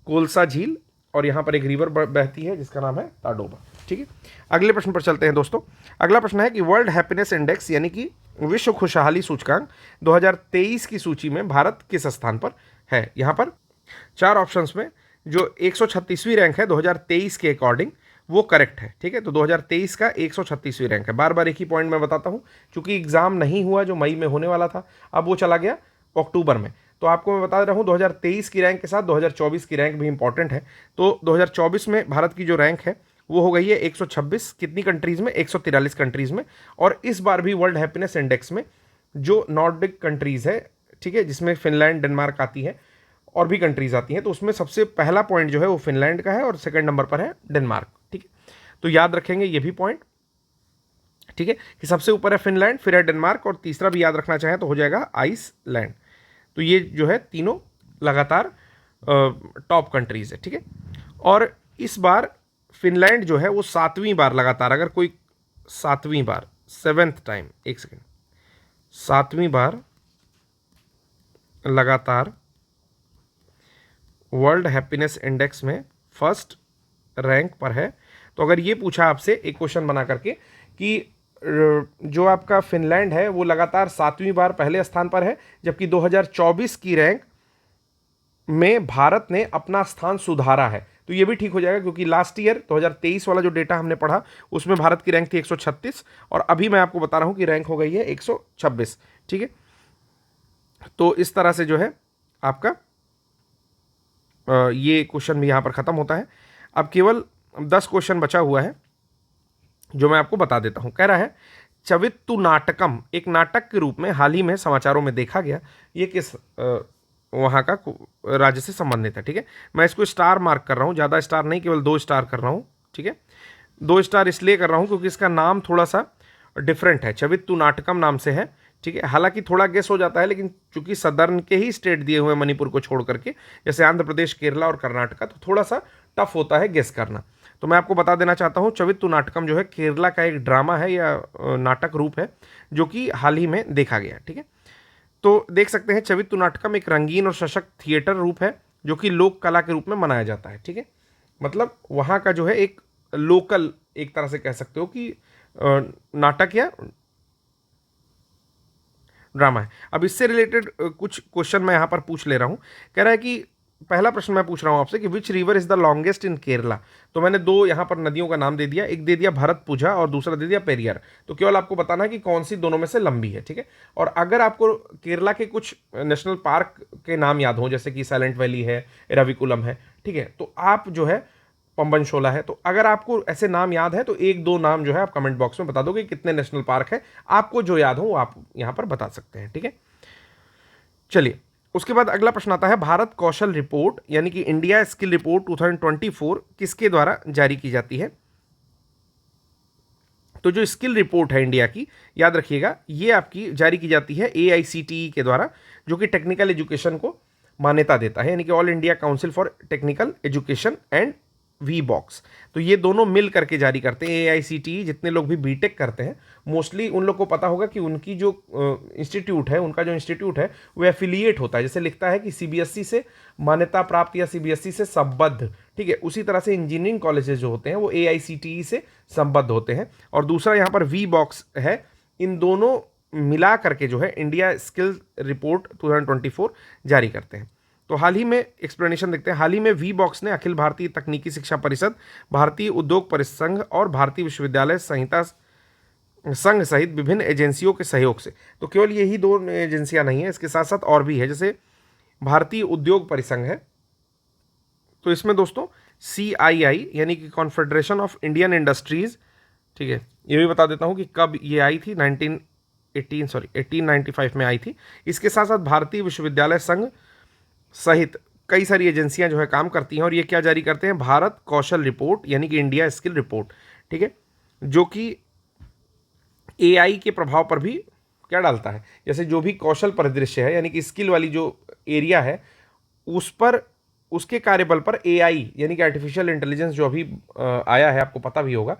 कोलसा झील, और यहाँ पर एक रिवर बहती है जिसका नाम है ताडोबा। ठीक है, अगले प्रश्न पर चलते हैं दोस्तों। अगला प्रश्न है कि वर्ल्ड हैप्पीनेस इंडेक्स यानी कि विश्व खुशहाली सूचकांक 2023 की सूची में भारत किस स्थान पर है। यहाँ पर 4 ऑप्शंस में जो 136वीं रैंक है 2023 के अकॉर्डिंग, वो करेक्ट है। ठीक है, तो 2023 का 136वीं रैंक है। बार बार एक ही पॉइंट मैं बताता हूँ, क्योंकि एग्जाम नहीं हुआ जो मई में होने वाला था, अब वो चला गया अक्टूबर में। तो आपको मैं बता रहा हूँ 2023 की रैंक के साथ 2024 की रैंक भी इंपॉर्टेंट है। तो 2024 में भारत की जो रैंक है वो हो गई है 126, कितनी कंट्रीज़ में, 143 कंट्रीज़ में। और इस बार भी वर्ल्ड हैप्पीनेस इंडेक्स में जो नॉर्डिक कंट्रीज़ है, ठीक है, जिसमें फिनलैंड, डेनमार्क आती है और भी कंट्रीज़ आती हैं, तो उसमें सबसे पहला पॉइंट जो है वो फिनलैंड का है और सेकंड नंबर पर है डेनमार्क। ठीक है, तो याद रखेंगे ये भी पॉइंट। ठीक है, कि सबसे ऊपर है फिनलैंड, फिर है डेनमार्क, और तीसरा भी याद रखना चाहें तो हो जाएगा आइसलैंड। तो ये जो है तीनों लगातार टॉप कंट्रीज़ है। ठीक है, और इस बार फिनलैंड जो है वो 7वीं बार लगातार, अगर कोई 7वीं बार, 7th टाइम, एक सेकेंड, 7वीं बार लगातार वर्ल्ड हैप्पीनेस इंडेक्स में फर्स्ट रैंक पर है। तो अगर ये पूछा आपसे एक क्वेश्चन बना करके कि जो आपका फिनलैंड है वो लगातार 7वीं बार पहले स्थान पर है, जबकि 2024 की रैंक में भारत ने अपना स्थान सुधारा है, तो ये भी ठीक हो जाएगा, क्योंकि लास्ट ईयर 2023 वाला जो डेटा हमने पढ़ा उसमें भारत की रैंक थी 136, और अभी मैं आपको बता रहा हूं कि रैंक हो गई है 126। ठीक है, तो इस तरह से जो है आपका ये क्वेश्चन भी यहां पर खत्म होता है। अब केवल 10 क्वेश्चन बचा हुआ है जो मैं आपको बता देता हूं। कह रहा है चवित्तु नाटकम एक नाटक के रूप में हाल ही में समाचारों में देखा गया, ये किस वहाँ का राज्य से संबंधित है। ठीक है, मैं इसको स्टार मार्क कर रहा हूँ, ज़्यादा स्टार नहीं, केवल 2 स्टार कर रहा हूँ। ठीक है, 2 स्टार इसलिए कर रहा हूँ क्योंकि इसका नाम थोड़ा सा डिफरेंट है, चवित्तु नाटकम नाम से है। ठीक है, हालांकि थोड़ा गेस हो जाता है, लेकिन चूंकि सदर्न के ही स्टेट दिए हुए मणिपुर को छोड़ करके, जैसे आंध्र प्रदेश, केरला और कर्नाटका, तो थोड़ा सा टफ होता है गेस करना। तो मैं आपको बता देना चाहता हूँ, चवित्तु नाटकम जो है केरला का एक ड्रामा है या नाटक रूप है जो कि हाल ही में देखा गया। ठीक है, तो देख सकते हैं चवित्तु नाटकम एक रंगीन और सशक्त थिएटर रूप है जो कि लोक कला के रूप में मनाया जाता है। ठीक है, मतलब वहाँ का जो है एक लोकल, एक तरह से कह सकते हो कि नाटक या ड्रामा है। अब इससे रिलेटेड कुछ क्वेश्चन मैं यहाँ पर पूछ ले रहा हूँ। कह रहा है कि पहला प्रश्न मैं पूछ रहा हूँ आपसे कि which river is the longest in Kerala. तो मैंने दो यहाँ पर नदियों का नाम दे दिया, एक दे दिया भरतपुझा और दूसरा दे दिया पेरियार। तो केवल आपको बताना है कि कौन सी दोनों में से लंबी है। ठीक है, और अगर आपको केरला के कुछ नेशनल पार्क के नाम याद हो, जैसे कि साइलेंट वैली है, एराविकुलम है, ठीक है, तो आप जो है पंबन शोला है, तो अगर आपको ऐसे नाम याद है तो एक दो नाम जो है आप कमेंट बॉक्स में बता दो कि कितने नेशनल पार्क है, आपको जो याद हो वो आप यहां पर बता सकते हैं। ठीक है, चलिए उसके बाद अगला प्रश्न आता है, भारत कौशल रिपोर्ट यानी कि इंडिया स्किल रिपोर्ट 2024 किसके द्वारा जारी की जाती है। तो जो स्किल रिपोर्ट है इंडिया की, याद रखिएगा, ये आपकी जारी की जाती है AICTE के द्वारा, जो कि टेक्निकल एजुकेशन को मान्यता देता है, यानी कि all India council for technical education and VBOX। तो ये दोनों मिल करके जारी करते हैं। AICTE, जितने लोग भी बीटेक करते हैं मोस्टली उन लोग को पता होगा कि उनकी जो इंस्टीट्यूट है, उनका जो इंस्टीट्यूट है वो एफिलिएट होता है, जैसे लिखता है कि CBSE से मान्यता प्राप्त या CBSE से संबद्ध। ठीक है, उसी तरह से इंजीनियरिंग कॉलेजेस जो होते हैं वो AICTE से संबद्ध होते हैं। और दूसरा यहाँ पर VBOX है। इन दोनों मिला करके जो है इंडिया स्किल रिपोर्ट 2024 जारी करते हैं। तो हाल ही में एक्सप्लेनेशन देखते हैं। हाल ही में VBOX ने अखिल भारतीय तकनीकी शिक्षा परिषद, भारतीय उद्योग परिसंघ और भारतीय विश्वविद्यालय संहिता संघ सहित विभिन्न एजेंसियों के सहयोग से, तो केवल यही दो एजेंसियां नहीं है, इसके साथ साथ और भी है, जैसे भारतीय उद्योग परिसंघ है, तो इसमें दोस्तों CII यानी कि कॉन्फेडरेशन ऑफ इंडियन इंडस्ट्रीज, ठीक है, ये भी बता देता हूँ कि कब ये आई थी, 1895 में आई थी। इसके साथ साथ भारतीय विश्वविद्यालय संघ सहित कई सारी एजेंसियां जो है काम करती हैं, और ये क्या जारी करते हैं, भारत कौशल रिपोर्ट यानी कि इंडिया स्किल रिपोर्ट। ठीक है, जो कि AI के प्रभाव पर भी क्या डालता है, जैसे जो भी कौशल परिदृश्य है यानी कि स्किल वाली जो एरिया है उस पर, उसके कार्यबल पर AI यानी कि आर्टिफिशियल इंटेलिजेंस जो अभी आया है, आपको पता भी होगा,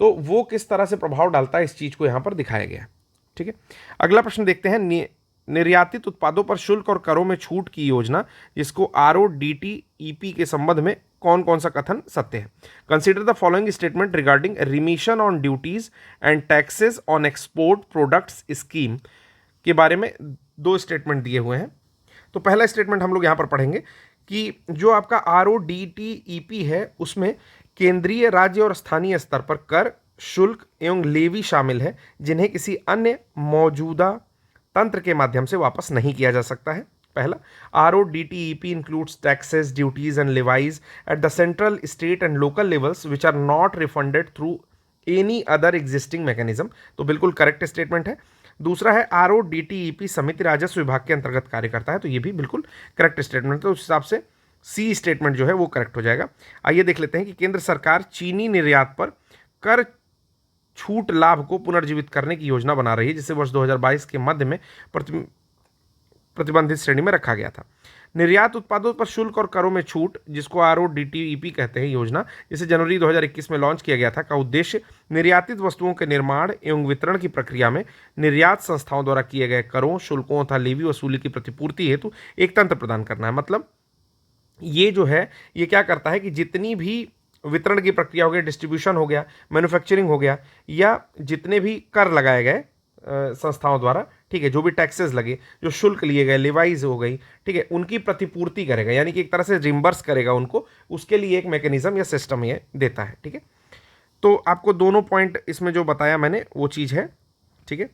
तो वो किस तरह से प्रभाव डालता है, इस चीज को यहाँ पर दिखाया गया है। ठीक है, अगला प्रश्न देखते हैं, निर्यातित उत्पादों पर शुल्क और करों में छूट की योजना, जिसको RODTEP के संबंध में कौन कौन सा कथन सत्य है। Consider the following statement regarding remission on duties and taxes on export products scheme के बारे में दो स्टेटमेंट दिए हुए हैं। तो पहला स्टेटमेंट हम लोग यहाँ पर पढ़ेंगे कि जो आपका RODTEP है उसमें केंद्रीय, राज्य और स्थानीय स्तर पर कर, शुल्क एवं लेवी शामिल है, जिन्हें किसी अन्य मौजूदा तंत्र के माध्यम से वापस नहीं किया जा सकता है। पहला, RODTEP includes taxes, duties and levies at the central, state and local levels which are not refunded through any other existing mechanism। तो बिल्कुल करेक्ट स्टेटमेंट है। दूसरा है RODTEP समिति राजस्व विभाग के अंतर्गत कार्य करता है, तो ये भी बिल्कुल करेक्ट स्टेटमेंट है। तो उस हिसाब से C स्टेटमेंट जो है वो करेक्ट हो जाएगा। आइए देख लेते हैं कि केंद्र सरकार चीनी निर्यात पर कर छूट लाभ को पुनर्जीवित करने की योजना बना रही है, जिसे वर्ष 2022 के मध्य में प्रतिबंधित श्रेणी में रखा गया था। निर्यात उत्पादों पर शुल्क और करों में छूट, जिसको RODTEP कहते हैं, योजना जिसे जनवरी 2021 में लॉन्च किया गया था, का उद्देश्य निर्यातित वस्तुओं के निर्माण एवं वितरण की प्रक्रिया में निर्यात संस्थाओं द्वारा किए गए करों, शुल्कों तथा लेवी वसूली की प्रतिपूर्ति हेतु एक तंत्र प्रदान करना है। मतलब ये जो है ये क्या करता है कि जितनी भी वितरण की प्रक्रिया हो गया, डिस्ट्रीब्यूशन हो गया, मैन्युफैक्चरिंग हो गया, या जितने भी कर लगाए गए संस्थाओं द्वारा, ठीक है, जो भी टैक्सेस लगे, जो शुल्क लिए गए, लेवाइज हो गई, ठीक है, उनकी प्रतिपूर्ति करेगा, यानी कि एक तरह से रिम्बर्स करेगा उनको, उसके लिए एक मैकेनिज्म या सिस्टम ये देता है। ठीक है, तो आपको दोनों पॉइंट इसमें जो बताया मैंने वो चीज़ है, ठीक है,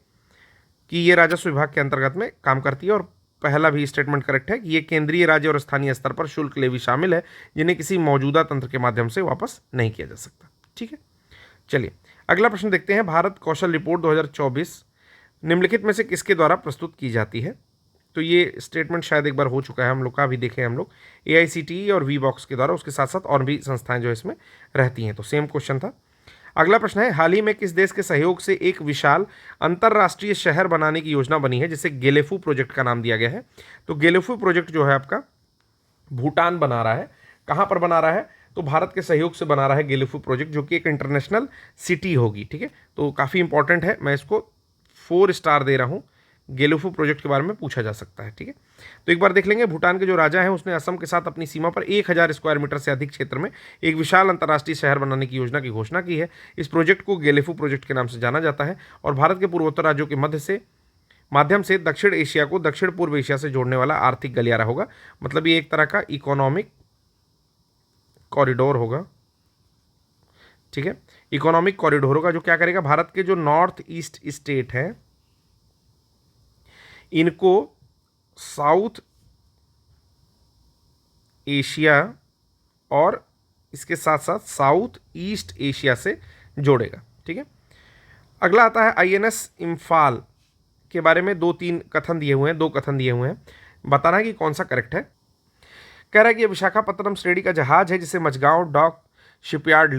कि ये राजस्व विभाग के अंतर्गत में काम करती है। और पहला भी स्टेटमेंट करेक्ट है कि ये केंद्रीय, राज्य और स्थानीय स्तर पर शुल्क लेवी शामिल है, जिन्हें किसी मौजूदा तंत्र के माध्यम से वापस नहीं किया जा सकता। ठीक है, चलिए अगला प्रश्न देखते हैं। भारत कौशल रिपोर्ट 2024 निम्नलिखित में से किसके द्वारा प्रस्तुत की जाती है। तो ये स्टेटमेंट शायद एक बार हो चुका है, हम लोग का भी देखे हम लोग, AICTE और VBOX के द्वारा, उसके साथ साथ और भी संस्थाएं जो इसमें रहती हैं, तो सेम क्वेश्चन था। अगला प्रश्न है, हाल ही में किस देश के सहयोग से एक विशाल अंतर्राष्ट्रीय शहर बनाने की योजना बनी है, जिसे गेलेफू प्रोजेक्ट का नाम दिया गया है। तो गेलेफू प्रोजेक्ट जो है आपका भूटान बना रहा है। कहाँ पर बना रहा है, तो भारत के सहयोग से बना रहा है गेलेफू प्रोजेक्ट, जो कि एक इंटरनेशनल सिटी होगी। ठीक है, तो काफ़ी इंपॉर्टेंट है, मैं इसको 4 स्टार दे रहा हूँ। गेलेफू प्रोजेक्ट के बारे में पूछा जा सकता है। ठीक है, तो एक बार देख लेंगे। भूटान के जो राजा हैं उसने असम के साथ अपनी सीमा पर 1000 स्क्वायर मीटर से अधिक क्षेत्र में एक विशाल अंतर्राष्ट्रीय शहर बनाने की योजना की घोषणा की है। इस प्रोजेक्ट को गेलेफू प्रोजेक्ट के नाम से जाना जाता है और भारत के पूर्वोत्तर राज्यों के माध्यम से दक्षिण एशिया को दक्षिण पूर्व एशिया से जोड़ने वाला आर्थिक गलियारा होगा। मतलब ये एक तरह का इकोनॉमिक कॉरिडोर होगा। ठीक है, इकोनॉमिक कॉरिडोर होगा, जो क्या करेगा, भारत के जो नॉर्थ ईस्ट स्टेट हैं इनको साउथ एशिया और इसके साथ साथ साउथ ईस्ट एशिया से जोड़ेगा। ठीक है, अगला आता है आईएनएस इम्फाल के बारे में दो कथन दिए हुए हैं, बताना है कि कौन सा करेक्ट है। कह रहा है कि ये विशाखापत्तनम श्रेणी का जहाज है जिसे मझगांव डॉक शिपयार्ड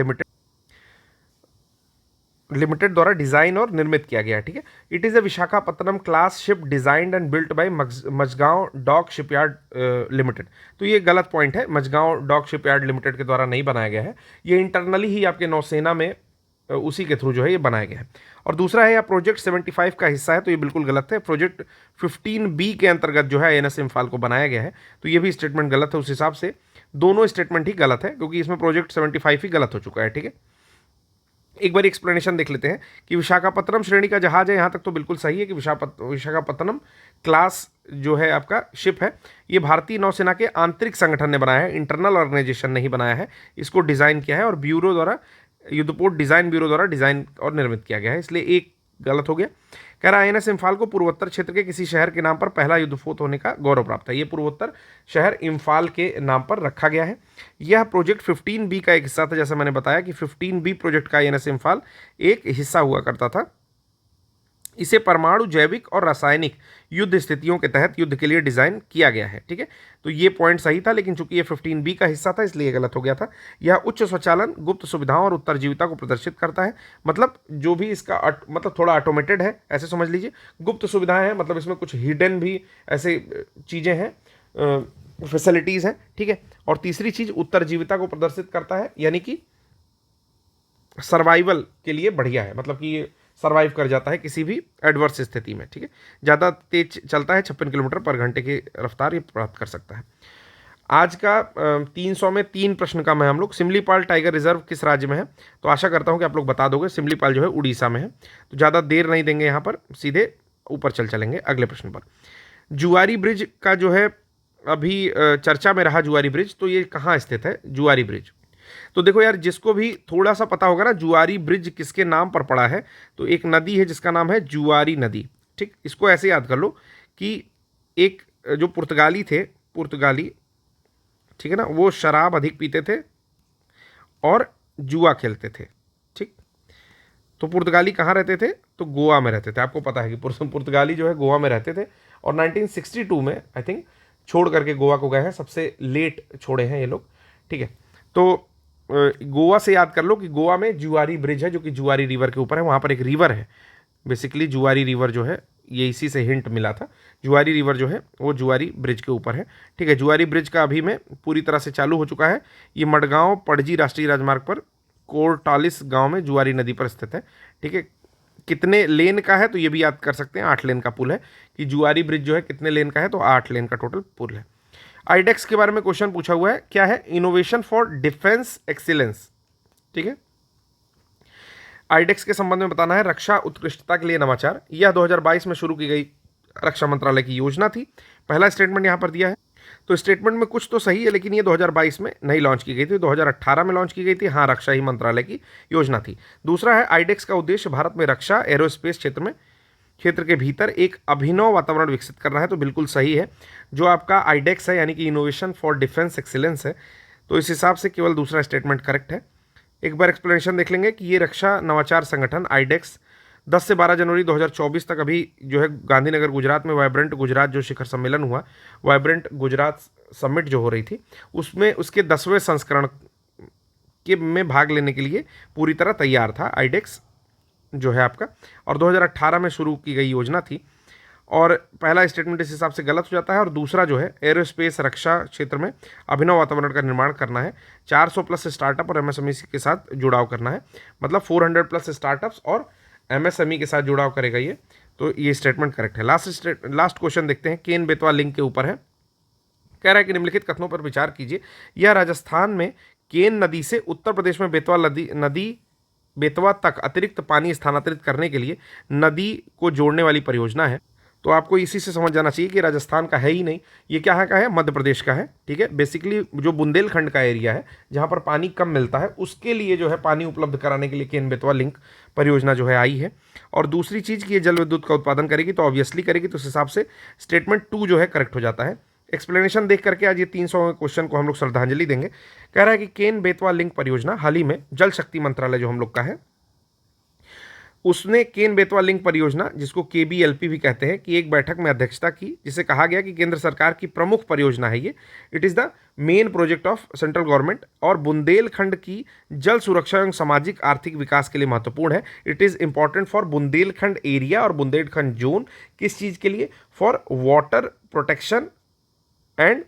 लिमिटेड द्वारा डिजाइन और निर्मित किया गया है। ठीक है, it is a Visakhapatnam class ship designed and built by Mazagon dock shipyard limited. तो ये गलत पॉइंट है, मझगांव डॉक शिपयार्ड लिमिटेड के द्वारा नहीं बनाया गया है, ये इंटरनली ही आपके नौसेना में उसी के थ्रू जो है ये बनाया गया है। और दूसरा है, यह प्रोजेक्ट 75 का हिस्सा है, तो ये बिल्कुल गलत है। प्रोजेक्ट 15B के अंतर्गत जो है आईएनएस इम्फाल को बनाया गया है, तो ये भी स्टेटमेंट गलत है। उस हिसाब से दोनों स्टेटमेंट ही गलत है, क्योंकि इसमें प्रोजेक्ट 75 ही गलत हो चुका है। ठीक है, एक बार एक्सप्लेनेशन देख लेते हैं कि विशाखापत्तनम श्रेणी का जहाज है, यहाँ तक तो बिल्कुल सही है कि विशाखापत्तनम क्लास जो है आपका शिप है, ये भारतीय नौसेना के आंतरिक संगठन ने बनाया है, इंटरनल ऑर्गेनाइजेशन ने ही बनाया है, इसको डिज़ाइन किया है और ब्यूरो द्वारा, युद्धपोत डिज़ाइन ब्यूरो द्वारा डिज़ाइन और निर्मित किया गया है, इसलिए एक गलत हो गया। कह रहा है आईएनएस इम्फाल को पूर्वोत्तर क्षेत्र के किसी शहर के नाम पर पहला युद्धपोत होने का गौरव प्राप्त है। ये पूर्वोत्तर शहर इम्फाल के नाम पर रखा गया है। यह प्रोजेक्ट 15B का एक हिस्सा था, जैसे मैंने बताया कि 15B प्रोजेक्ट का आईएनएस इम्फाल एक हिस्सा हुआ करता था। इसे परमाणु, जैविक और रासायनिक युद्ध स्थितियों के तहत युद्ध के लिए डिज़ाइन किया गया है। ठीक है, तो ये पॉइंट सही था, लेकिन चूंकि ये 15B का हिस्सा था इसलिए गलत हो गया था। यह उच्च स्वचालन, गुप्त सुविधाओं और उत्तरजीविता को प्रदर्शित करता है। मतलब जो भी इसका मतलब थोड़ा ऑटोमेटेड है, ऐसे समझ लीजिए। गुप्त सुविधाएं हैं, मतलब इसमें कुछ हिडन भी ऐसे चीज़ें हैं, फैसिलिटीज़ हैं। ठीक है, और तीसरी चीज़ उत्तरजीविता को प्रदर्शित करता है, यानी कि सर्वाइवल के लिए बढ़िया है, मतलब कि ये सर्वाइव कर जाता है किसी भी एडवर्स स्थिति में। ठीक है, ज़्यादा तेज चलता है, 56 किलोमीटर पर घंटे की रफ्तार ये प्राप्त कर सकता है। आज का 300 में 3 प्रश्न का मैं हम लोग, सिमलीपाल टाइगर रिजर्व किस राज्य में है, तो आशा करता हूँ कि आप लोग बता दोगे। सिमलीपाल जो है उड़ीसा में है। तो ज़्यादा देर नहीं देंगे, यहाँ पर सीधे ऊपर चलेंगे अगले प्रश्न पर। जुआरी ब्रिज का जो है अभी चर्चा में रहा, जुआरी ब्रिज, तो ये कहाँ स्थित है जुआरी ब्रिज? तो देखो यार, जिसको भी थोड़ा सा पता होगा ना जुआरी ब्रिज किसके नाम पर पड़ा है, तो एक नदी है जिसका नाम है जुआरी नदी। ठीक, इसको ऐसे याद कर लो कि एक जो पुर्तगाली थे, ठीक है ना, वो शराब अधिक पीते थे और जुआ खेलते थे। ठीक, तो पुर्तगाली कहाँ रहते थे, तो गोवा में रहते थे। आपको पता है कि पुर्तगाली जो है गोवा में रहते थे और 1962 में आई थिंक छोड़ करके गोवा को गए हैं, सबसे लेट छोड़े हैं ये लोग। ठीक है, तो गोवा से याद कर लो कि गोवा में जुआरी ब्रिज है, जो कि जुआरी रिवर के ऊपर है। वहाँ पर एक रिवर है, बेसिकली जुआरी रिवर जो है ये इसी से हिंट मिला था। जुआरी रिवर जो है वो जुआरी ब्रिज के ऊपर है। ठीक है, जुआरी ब्रिज का अभी में पूरी तरह से चालू हो चुका है। ये मडगांव पणजी राष्ट्रीय राजमार्ग पर कोरटालिस गांव में जुआरी नदी पर स्थित है। ठीक है, कितने लेन का है तो ये भी याद कर सकते हैं, 8 लेन का पुल है। कि जुआरी ब्रिज जो है कितने लेन का है, तो 8 लेन का टोटल पुल है। आईडेक्स के बारे में क्वेश्चन पूछा हुआ है, क्या है? Innovation for defence excellence. ठीक है, आईडेक्स के संबंध में बताना है रक्षा उत्कृष्टता के लिए नवाचार। यह 2022 में शुरू की गई रक्षा मंत्रालय की योजना थी। पहला स्टेटमेंट यहाँ पर दिया है, तो स्टेटमेंट में कुछ तो सही है, लेकिन ये 2022 में नहीं लॉन्च की गई थी, 2018 में लॉन्च की गई थी। हाँ, रक्षा ही मंत्रालय की योजना थी। दूसरा है, आईडेक्स का उद्देश्य भारत में रक्षा एरोस्पेस क्षेत्र के भीतर एक अभिनव वातावरण विकसित करना है। तो बिल्कुल सही है, जो आपका आईडेक्स है यानी कि इनोवेशन फॉर डिफेंस एक्सीलेंस है, तो इस हिसाब से केवल दूसरा स्टेटमेंट करेक्ट है। एक बार एक्सप्लेनेशन देख लेंगे कि ये रक्षा नवाचार संगठन आईडेक्स 10 से 12 जनवरी 2024 तक अभी जो है गांधीनगर गुजरात में वाइब्रेंट गुजरात जो शिखर सम्मेलन हुआ, वाइब्रेंट गुजरात समिट जो हो रही थी, उसमें उसके 10वें संस्करण के में भाग लेने के लिए पूरी तरह तैयार था आईडेक्स जो है आपका। और 2018 में शुरू की गई योजना थी। और पहला स्टेटमेंट इस हिसाब से गलत हो जाता है। और दूसरा जो है एरोस्पेस रक्षा क्षेत्र में अभिनव वातावरण का निर्माण करना है, 400 प्लस स्टार्टअप और एमएसएमई के साथ जुड़ाव करना है, मतलब 400 प्लस स्टार्टअप्स और एमएसएमई के साथ जुड़ाव करेगा ये, तो ये स्टेटमेंट करेक्ट है। लास्ट क्वेश्चन देखते हैं, केन बेतवा लिंक के ऊपर है। कह रहा है कि निम्नलिखित कथनों पर विचार कीजिए, यह राजस्थान में केन नदी से उत्तर प्रदेश में बेतवा तक अतिरिक्त पानी स्थानांतरित करने के लिए नदी को जोड़ने वाली परियोजना है। तो आपको इसी से समझ जाना चाहिए कि राजस्थान का है ही नहीं, ये क्या का है, मध्य प्रदेश का है। ठीक है, बेसिकली जो बुंदेलखंड का एरिया है जहाँ पर पानी कम मिलता है, उसके लिए जो है पानी उपलब्ध कराने के लिए केन बेतवा लिंक परियोजना जो है आई है। और दूसरी चीज़ कि ये जल विद्युत का उत्पादन करेगी, तो ऑब्वियसली करेगी, तो उस हिसाब से स्टेटमेंट 2 जो है करेक्ट हो जाता है। एक्सप्लेनेशन देख करके आज ये 300 क्वेश्चन को हम लोग श्रद्धांजलि देंगे। कह रहा है कि केन बेतवा लिंक परियोजना हाल ही में जल शक्ति मंत्रालय जो हम लोग का है, उसने केन बेतवा लिंक परियोजना, जिसको केबीएलपी भी कहते हैं, की एक बैठक में अध्यक्षता की, जिसे कहा गया कि केंद्र सरकार की प्रमुख परियोजना है ये। It is the main project of central government और बुंदेलखंड की जल सुरक्षा एवं सामाजिक आर्थिक विकास के लिए महत्वपूर्ण है। It is important for Bundelkhand area और बुंदेलखंड जोन। किस चीज़ के लिए? For water protection and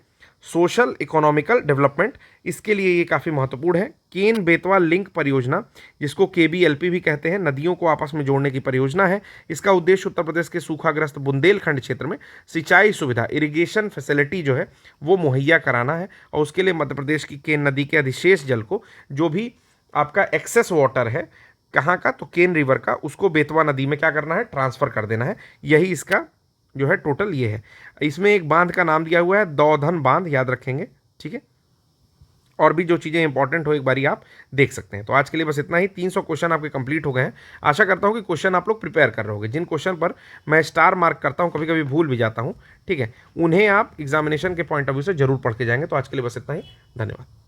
social economical development, इसके लिए ये काफ़ी महत्वपूर्ण है। केन बेतवा लिंक परियोजना, जिसको केबीएलपी भी कहते हैं, नदियों को आपस में जोड़ने की परियोजना है। इसका उद्देश्य उत्तर प्रदेश के सूखाग्रस्त बुंदेलखंड क्षेत्र में सिंचाई सुविधा, इरिगेशन फैसिलिटी जो है वो मुहैया कराना है। और उसके लिए मध्य प्रदेश की केन नदी के अधिशेष जल को, जो भी आपका एक्सेस वाटर है कहाँ का, तो केन रिवर का, उसको बेतवा नदी में क्या करना है, ट्रांसफ़र कर देना है। यही इसका जो है टोटल ये है। इसमें एक बांध का नाम दिया हुआ है दौधन बांध, याद रखेंगे। ठीक है, और भी जो चीज़ें इंपॉर्टेंट हो एक बारी आप देख सकते हैं। तो आज के लिए बस इतना ही। 300 क्वेश्चन आपके कंप्लीट हो गए हैं। आशा करता हूँ कि क्वेश्चन आप लोग प्रिपेयर कर रहे होंगे। जिन क्वेश्चन पर मैं स्टार मार्क करता हूँ, कभी कभी भूल भी जाता हूँ, ठीक है, उन्हें आप एग्जामिनेशन के पॉइंट ऑफ व्यू से जरूर पढ़ के जाएंगे। तो आज के लिए बस इतना ही, धन्यवाद।